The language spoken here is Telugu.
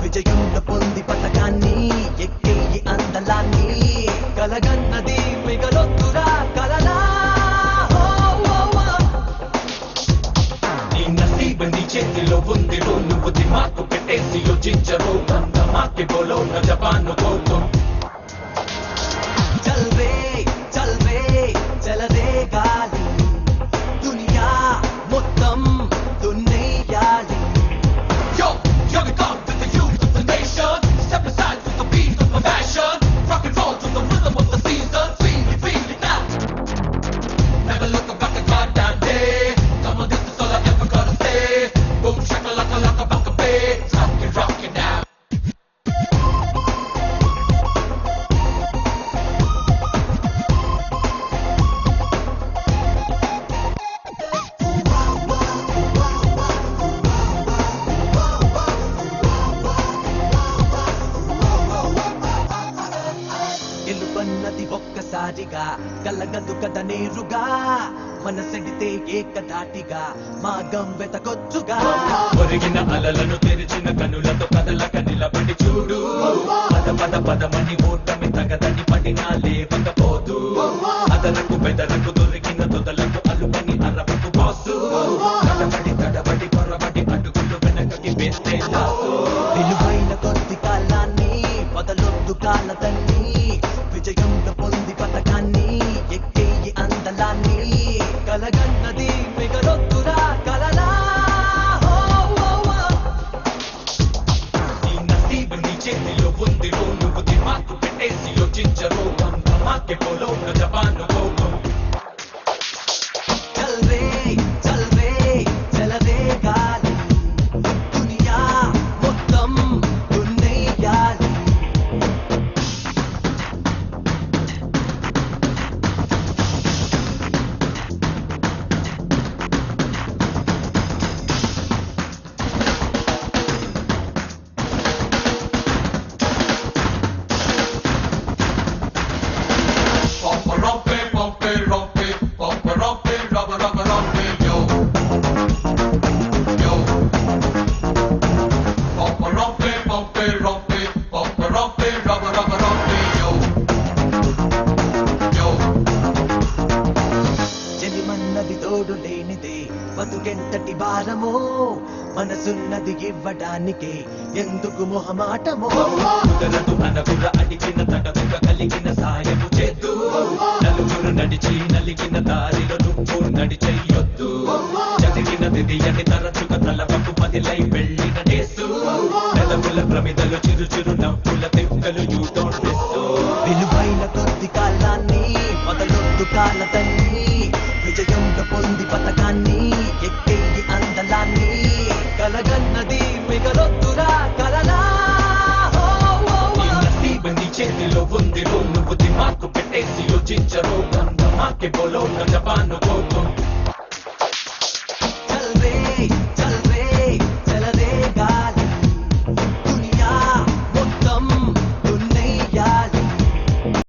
విజయంలో పొంది పతకాన్ని ఎక్కేయి అందలాన్ని కలగన్నది మిగలొద్దురా కలలా నీ నసీబు నీ చేతిలో ఉందిరో నువ్వు దిమాకు పెట్టేసి యోచించరు మాకే బోలో నా జపాను కోతో చల్వే చల్వే చలదే గాలి దునియా మొత్తం దున్నేయాలి. Yo, here we come with the youth of the nation. Step aside with the beat of my passion. Rock and roll to the rhythm of the season. Feel it now. Never look back at goddamn day. Come on, this is all I ever gotta say. Boom, shakalaka, laka, baka, bass. Rock it now. గెలుపన్నది ఒక్కసారిగా కలగదు కథ నేరుగా మనసెడితే ఏకధాటిగా మాగం వెతకొచ్చుగా. ఒరిగిన అలలను తెరిచిన కనులతో కదలక నిలబడి చూడు. పద పద పదమని ఓటమి తగదని పడినా లేవకపోదు. అదలకు బెదరకు దొరికిన తొదలకు అలుపని అరవకు బాసు. తడబడి పొరబడి అడుగులు వెనకకి వేస్తే లాసు. విలువైన కొద్ది కాలాన్ని వదలొద్దు కాలదన్ని విజయంలో పొంది పతకాన్ని ఎక్కేయి అందలాన్ని కలగన్నది మిగలొద్దురా కలలా. నీ నసీబు నీ చేతిలో ఉందిరో నువ్వు దిమాకు పెట్టేసి యోచించరు మాకే బోలో నా జపాను కోతో చల్వే చల్వే చలదే గాలి దునియా మొత్తం దున్నేయాలి. జనిమన్నది తోడు లేనిదే బతుకెంతటి భారమో మనసున్నది ఇవ్వడానికే ఎందుకు మొహమాటమో. కుదరదు అనకుర అడిగిన తడవుక కలిగిన సాయము చేద్దు. నలుగురు నడిచి నలిగిన దారిలో నువ్వు నడిచెయ్యొద్దు. చదివినది అని తరచుగా తలవకు మదిలై వెళ్ళిన డేసు. నెలవుల ప్రమిదలు చిరు చిరు నవ్వుల తెక్కలు యూటోండిస్తూ. విలువైన కొద్ది కాలాన్ని వదలొద్దు కాలదన్ని విజయంలో పొంది పతకాన్ని ఎక్కేయి అందలాన్ని కలగన్నది మిగలొద్దురా కలలా. నీ నసీబు నీ చేతిలో ఉందిరో నువ్వు దిమాకు పెట్టేసి యోచించరు మాకే బోలో నా జపాను కోతో చల్వే